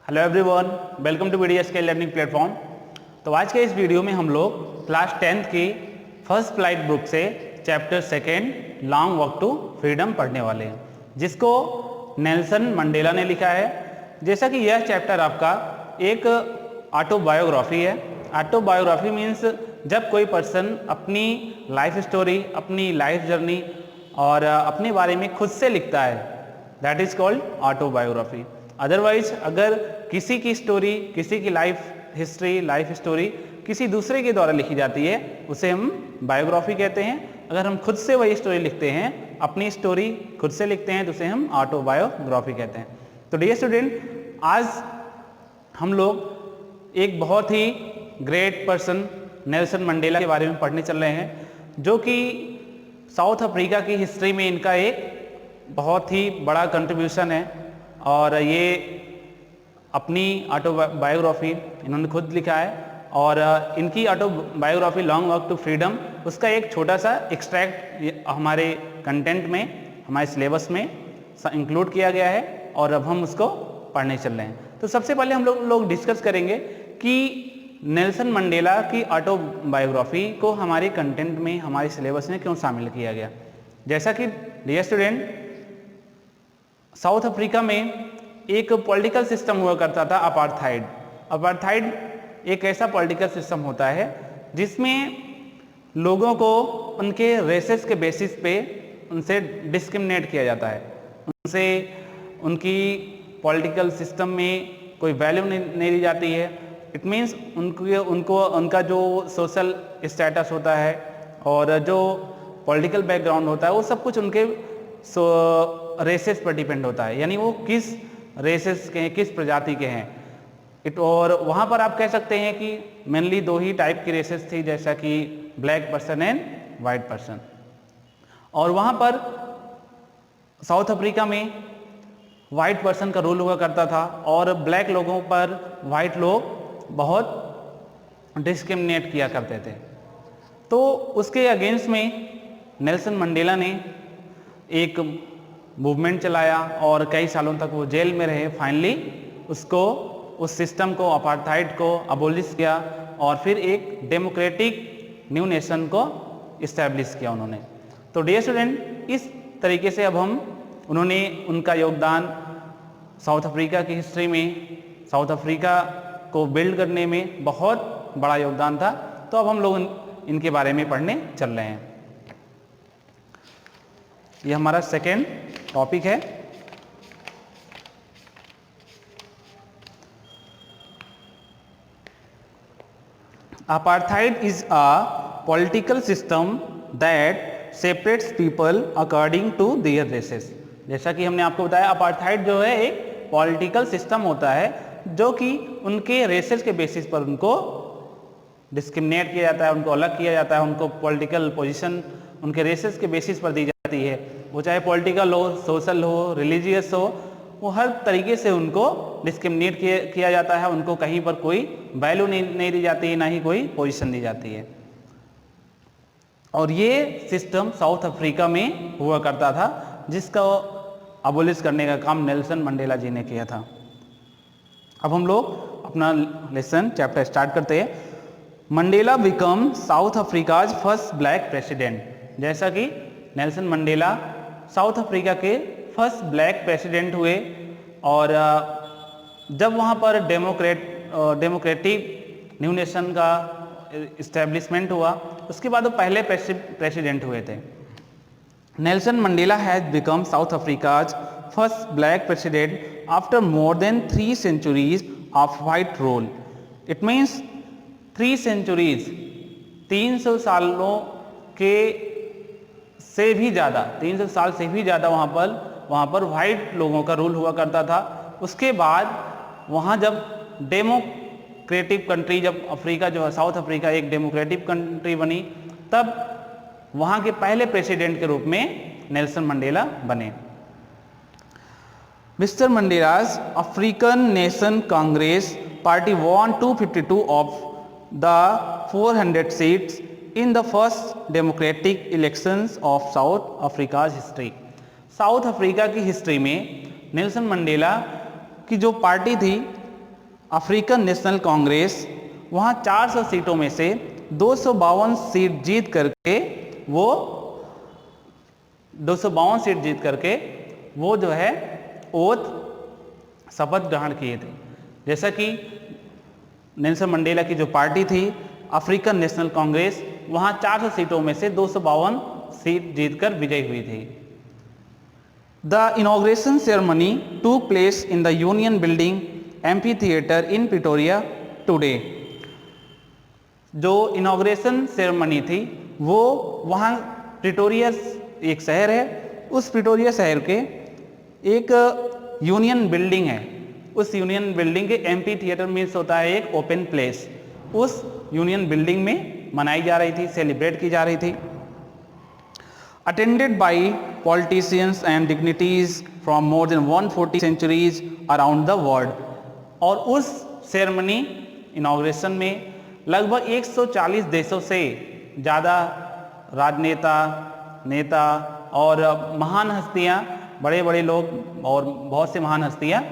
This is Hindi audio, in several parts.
Hello everyone, welcome to BDSK learning platform. तो आज के इस वीडियो में हम लोग क्लास 10th की फर्स्ट फ्लाइट बुक से chapter second long walk to freedom पढ़ने वाले हैं, जिसको नेल्सन मंडेला ने लिखा है। जैसा कि यह चैप्टर आपका एक ऑटोबायोग्राफी है। ऑटोबायोग्राफी मीन्स जब कोई पर्सन अपनी लाइफ स्टोरी, अपनी लाइफ जर्नी और अपने बारे में खुद से लिखता है, that is called autobiography. Otherwise अगर किसी की स्टोरी, किसी की लाइफ हिस्ट्री, लाइफ स्टोरी किसी दूसरे के द्वारा लिखी जाती है, उसे हम बायोग्राफी कहते हैं। अगर हम खुद से वही स्टोरी लिखते हैं, अपनी स्टोरी खुद से लिखते हैं, तो उसे हम ऑटोबायोग्राफी कहते हैं। तो डियर स्टूडेंट, आज हम लोग एक बहुत ही ग्रेट पर्सन नेल्सन मंडेला के बारे में पढ़ने चल रहे हैं, जो कि साउथ अफ्रीका की हिस्ट्री में इनका एक बहुत ही बड़ा कंट्रीब्यूशन है। और ये अपनी ऑटोबायोग्राफी इन्होंने खुद लिखा है, और इनकी autobiography long walk to freedom, उसका एक छोटा सा एक्सट्रैक्ट हमारे कंटेंट में, हमारे सिलेबस में इंक्लूड किया गया है, और अब हम उसको पढ़ने चल रहे हैं। तो सबसे पहले हम लोग डिस्कस करेंगे कि नेल्सन मंडेला की ऑटोबायोग्राफी को हमारे कंटेंट में, हमारे सिलेबस में क्यों शामिल किया गया। जैसा कि डियर स्टूडेंट, साउथ अफ्रीका में एक पॉलिटिकल सिस्टम हुआ करता था, अपार्थाइड। अपार्थाइड एक ऐसा पॉलिटिकल सिस्टम होता है जिसमें लोगों को उनके रेसेस के बेसिस पे उनसे डिस्क्रिमिनेट किया जाता है, उनसे उनकी पॉलिटिकल सिस्टम में कोई वैल्यू नहीं दी जाती है। इट मीन्स उनको उनका जो सोशल स्टेटस होता है और जो पॉलिटिकल बैकग्राउंड होता है, वो सब कुछ उनके रेसेस पर डिपेंड होता है, यानी वो किस रेसेस के हैं, किस प्रजाति के हैं। और वहाँ पर आप कह सकते हैं कि मेनली दो ही टाइप की रेसेस थी, जैसा कि black person and white person. और वहाँ पर साउथ अफ्रीका में वाइट पर्सन का रूल हुआ करता था, और ब्लैक लोगों पर वाइट लोग बहुत डिस्क्रिमिनेट किया करते थे। तो उसके अगेंस्ट में नेल्सन मंडेला ने एक मूवमेंट चलाया, और कई सालों तक वो जेल में रहे। फाइनली उसको, उस सिस्टम को, अपार्थाइड को अबोलिश किया, और फिर एक डेमोक्रेटिक न्यू नेशन को इस्टेब्लिश किया उन्होंने। तो डियर स्टूडेंट, इस तरीके से अब उन्होंने उनका योगदान साउथ अफ्रीका की हिस्ट्री में, साउथ अफ्रीका को बिल्ड करने में बहुत बड़ा योगदान था। तो अब हम लोग इनके बारे में पढ़ने चल रहे हैं। ये हमारा सेकेंड टॉपिक है। Apartheid is a political system that separates people according to their races. जैसा कि हमने आपको बताया, अपार्थाइड जो है एक पॉलिटिकल सिस्टम होता है जो कि उनके रेसेस के बेसिस पर उनको डिस्क्रिमिनेट किया जाता है, उनको अलग किया जाता है, उनको पॉलिटिकल पोजीशन उनके रेसेस के बेसिस पर दी जाती है। वो चाहे पॉलिटिकल हो, सोशल हो, रिलीजियस हो, वो हर तरीके से उनको डिस्क्रिमिनेट किया जाता है। उनको कहीं पर कोई वैल्यू नहीं दी जाती है, ना ही कोई पोजीशन दी जाती है। और ये सिस्टम साउथ अफ्रीका में हुआ करता था, जिसका अबोलिश करने का काम नेल्सन मंडेला जी ने किया था। अब हम लोग अपना लेसन चैप्टर स्टार्ट करते हैं। Mandela become south Africa's first black president. जैसा कि नेल्सन मंडेला साउथ अफ्रीका के फर्स्ट ब्लैक प्रेसिडेंट हुए, और जब वहाँ पर डेमोक्रेटिक न्यू नेशन का इस्टेब्लिशमेंट हुआ, उसके बाद वो पहले प्रेसिडेंट हुए थे। Nelson Mandela has become south Africa's first black president after more than 3 centuries of white rule. It means 3 centuries, 300 सालों के से भी ज़्यादा, 300 साल से भी ज़्यादा वहाँ पर वाइट लोगों का रूल हुआ करता था। उसके बाद वहाँ जब डेमोक्रेटिक कंट्री, जब अफ्रीका जो है, साउथ अफ्रीका एक डेमोक्रेटिक कंट्री बनी, तब वहाँ के पहले प्रेसिडेंट के रूप में नेल्सन मंडेला बने। Mister Mandela's African nation Congress party won 252 of the 400 seats in the first democratic elections of South Africa's history। South Africa की हिस्ट्री में नेल्सन मंडेला की जो पार्टी थी अफ्रीकन नेशनल कांग्रेस वहाँ 400 सीटों में से 252 सीट जीत करके वो 252 सीट जीत करके वो जो है ओथ शपथ ग्रहण किए थे। जैसा कि नेल्सन मंडेला की जो पार्टी थी अफ्रीकन नेशनल कांग्रेस, वहाँ 400 सीटों में से 252 सीट जीतकर विजयी हुई थी। द इनॉग्रेशन सेरेमनी टूक place in the union building amphi theatre in Pretoria today. जो इनॉग्रेशन सेरेमनी थी वो वहाँ प्रिटोरिया एक शहर है, उस प्रिटोरिया शहर के एक यूनियन बिल्डिंग है, उस यूनियन बिल्डिंग के एम्फी थिएटर मीन्स होता है एक ओपन प्लेस, उस यूनियन बिल्डिंग में मनाई जा रही थी, सेलिब्रेट की जा रही थी। Attended by politicians and dignitaries from more than 140 centuries around the world. और उस सेरेमनी इनॉग्रेशन में लगभग 140 देशों से ज़्यादा राजनेता, नेता और महान हस्तियाँ, बड़े बड़े लोग और बहुत से महान हस्तियाँ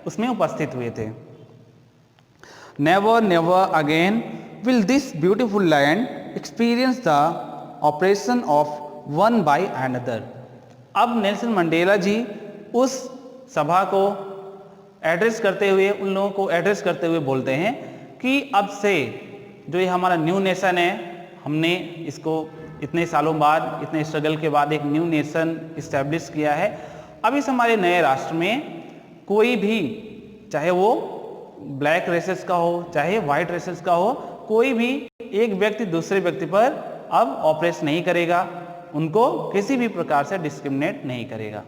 उसमें उपस्थित हुए थे। Never never again will this beautiful land experience the operation of one by another. अब नेल्सन मंडेला जी उस सभा को एड्रेस करते हुए, उन लोगों को एड्रेस करते हुए बोलते हैं कि अब से जो ये हमारा न्यू नेशन है, हमने इसको इतने सालों बाद, इतने स्ट्रगल के बाद एक न्यू नेशन इस्टेब्लिश किया है। अब इस हमारे नए राष्ट्र में कोई भी, चाहे वो ब्लैक रेसेस का हो चाहे वाइट रेसेस का हो, कोई भी एक व्यक्ति दूसरे व्यक्ति पर अब ऑपरेट नहीं करेगा, उनको किसी भी प्रकार से डिस्क्रिमिनेट नहीं करेगा।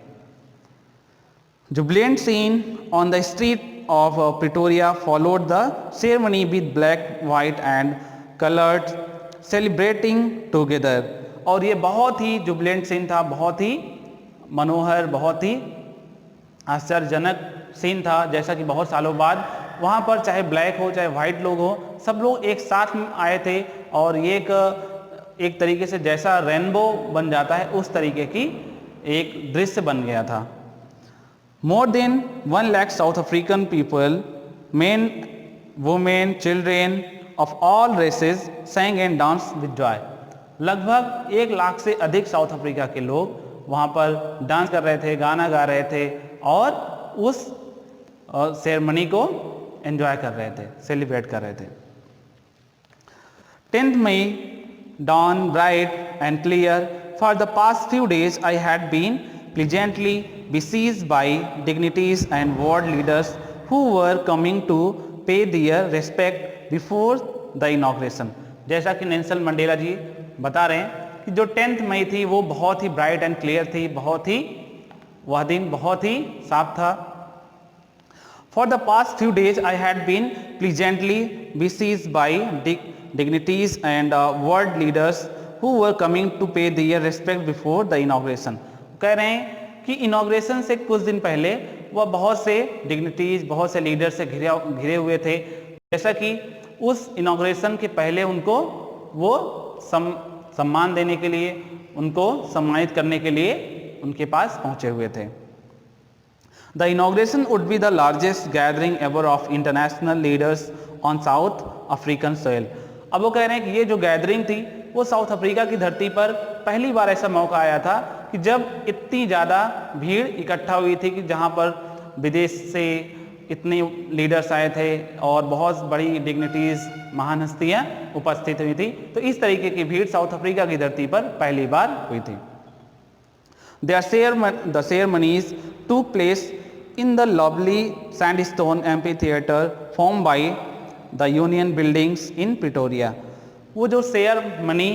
Jubilant scene on the street of Pretoria followed the ceremony with black, white and colored celebrating together। और ये बहुत ही जुबिलेंट सीन था, बहुत ही मनोहर, बहुत ही आश्चर्यजनक सीन था। जैसा कि बहुत सालों बाद वहाँ पर चाहे ब्लैक हो चाहे वाइट लोग हो, सब लोग एक साथ में आए थे और ये एक तरीके से जैसा रेनबो बन जाता है उस तरीके की एक दृश्य बन गया था। More than 1 lakh South African people, men, women, children of all races sang and danced with joy। लगभग 1 लाख से अधिक साउथ अफ्रीका के लोग वहाँ पर डांस कर रहे थे, गाना गा रहे थे और उस सेरेमनी को एंजॉय कर रहे थे, सेलिब्रेट कर रहे थे। 10th May dawn bright and clear। For the past few days I had been pleasantly besieged by dignitaries and world leaders who were coming to pay their respect before the inauguration। जैसा कि नेल्सन मंडेला जी बता रहे हैं कि जो 10th मई थी वो बहुत ही ब्राइट एंड क्लियर थी, बहुत ही, वह दिन बहुत ही साफ था। For the past few days I had been pleasantly besieged by dignitaries and world leaders who were coming to pay their respect before the inauguration। कह रहे हैं कि इनॉग्रेशन से कुछ दिन पहले वह बहुत से डिग्निटीज, बहुत से लीडर से घिरे हुए थे। जैसा कि उस इनॉग्रेशन के पहले उनको वो सम्मान देने के लिए, उनको सम्मानित करने के लिए उनके पास पहुंचे हुए थे। The inauguration would be the largest gathering ever of international leaders on south African soil. अब वो कह रहे हैं कि ये जो गैदरिंग थी वो साउथ अफ्रीका की धरती पर पहली बार ऐसा मौका आया था कि जब इतनी ज़्यादा भीड़ इकट्ठा हुई थी कि जहाँ पर विदेश से इतने लीडर्स आए थे और बहुत बड़ी डिग्निटीज, महान हस्तियाँ उपस्थित हुई थी। तो इस तरीके की भीड़ साउथ अफ्रीका की धरती पर पहली बार हुई थी। The ceremonies took place in the lovely sandstone amphitheater formed by the Union Buildings in Pretoria। वो जो सेरेमनी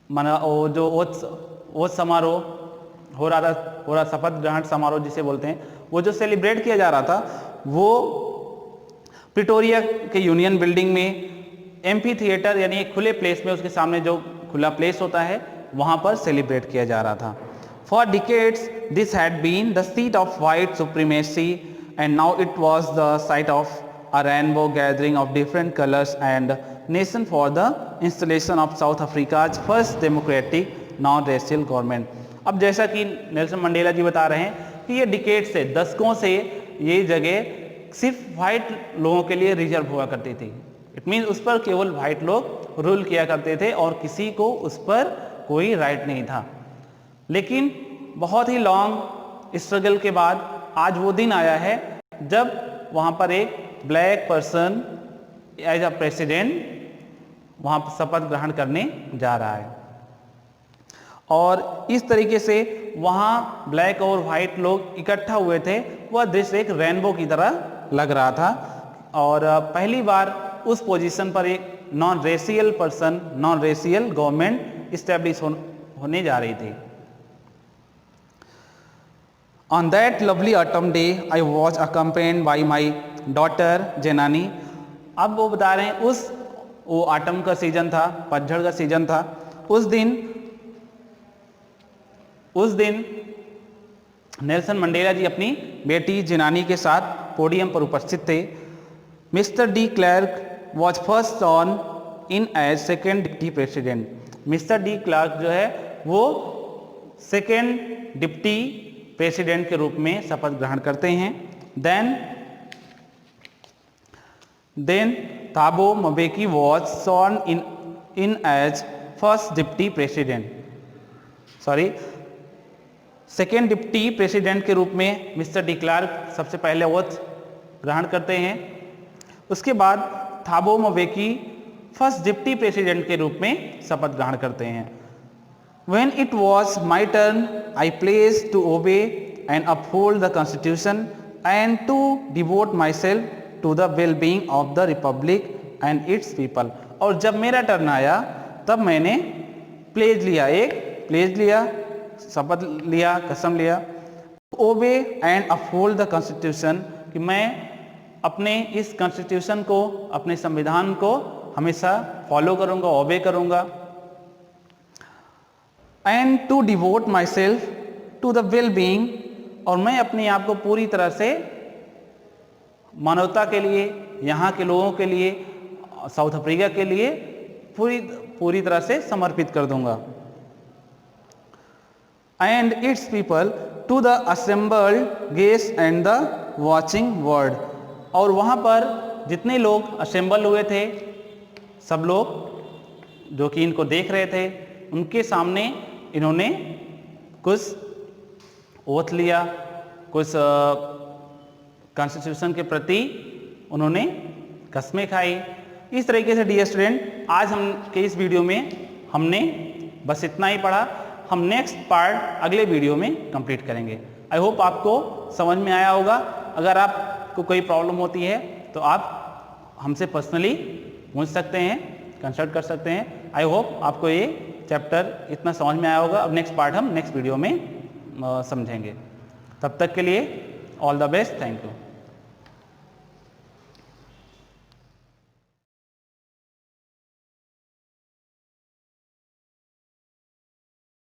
जो ओथ समारोह हो रहा था, शपथ ग्रहण समारोह जिसे बोलते हैं, वो जो सेलिब्रेट किया जा रहा था वो प्रिटोरिया के यूनियन बिल्डिंग में एम्फी थिएटर यानी एक खुले प्लेस में, उसके सामने जो खुला प्लेस होता है वहाँ पर सेलिब्रेट किया जा रहा था। For decades this had been the seat of white supremacy and now it was the site of a rainbow gathering of different colors and nation for the installation of South Africa's first democratic non-racial government। अब जैसा कि नेल्सन मंडेला जी बता रहे हैं कि ये डिकेड से, दशकों से ये जगह सिर्फ वाइट लोगों के लिए रिजर्व हुआ करती थी। इट मीन उस पर केवल वाइट लोग रूल किया करते थे और किसी को उस पर कोई राइट नहीं था। लेकिन बहुत ही लॉन्ग स्ट्रगल के बाद आज वो दिन आया है जब वहाँ पर एक black person as a president वहाँ पर शपथ ग्रहण करने जा रहा है। और इस तरीके से वहाँ ब्लैक और वाइट लोग इकट्ठा हुए थे। वह दृश्य एक रेनबो की तरह लग रहा था और पहली बार उस पोजीशन पर एक non racial person, non racial government establish होने जा रही थी। On that lovely autumn day, I was accompanied by my daughter Jenani। अब वो बता रहे हैं वो ऑटम का सीजन था, पतझड़ का सीजन था। उस दिन नेल्सन मंडेला जी अपनी बेटी जेनानी के साथ पोडियम पर उपस्थित थे। Mister de Klerk was first on in as second deputy president. Mister de Klerk जो है वो सेकेंड डिप्टी प्रेसिडेंट के रूप में शपथ ग्रहण करते हैं। Then Thabo Mbeki was sworn in as first deputy president, second deputy president के रूप में मिस्टर डी क्लार्क सबसे पहले ओथ ग्रहण करते हैं। उसके बाद थाबो म्बेकी फर्स्ट डिप्टी प्रेसिडेंट के रूप में शपथ ग्रहण करते हैं। When it was my turn, I pledged to obey and uphold the Constitution and to devote myself to the well-being of the Republic and its people। और जब मेरा टर्न आया तब मैंने शपथ लिया, कसम लिया, ओबे एंड अपहोल्ड द कॉन्स्टिट्यूशन, कि मैं अपने इस कॉन्स्टिट्यूशन को, अपने संविधान को हमेशा फॉलो करूंगा, ओबे करूंगा। And to devote myself to the well being, और मैं अपने आप को पूरी तरह से मानवता के लिए, यहाँ के लोगों के लिए, साउथ अफ्रीका के लिए पूरी तरह से समर्पित कर दूंगा। And its people to the assembled guest and the watching world, और वहाँ पर जितने लोग असेंबल हुए थे, सब लोग जो कि इनको देख रहे थे, उनके सामने इन्होंने कुछ ओथ लिया, कुछ कॉन्स्टिट्यूशन के प्रति उन्होंने कस्में खाई। इस तरीके से डियर स्टूडेंट, आज हम के इस वीडियो में हमने बस इतना ही पढ़ा। हम नेक्स्ट पार्ट अगले वीडियो में कंप्लीट करेंगे। आई होप आपको समझ में आया होगा। अगर आपको कोई प्रॉब्लम होती है तो आप हमसे पर्सनली पूछ सकते हैं, कंसल्ट कर सकते हैं। आई होप आपको ये चैप्टर इतना समझ में आया होगा। अब नेक्स्ट पार्ट हम नेक्स्ट वीडियो में समझेंगे। तब तक के लिए all the best, thank you.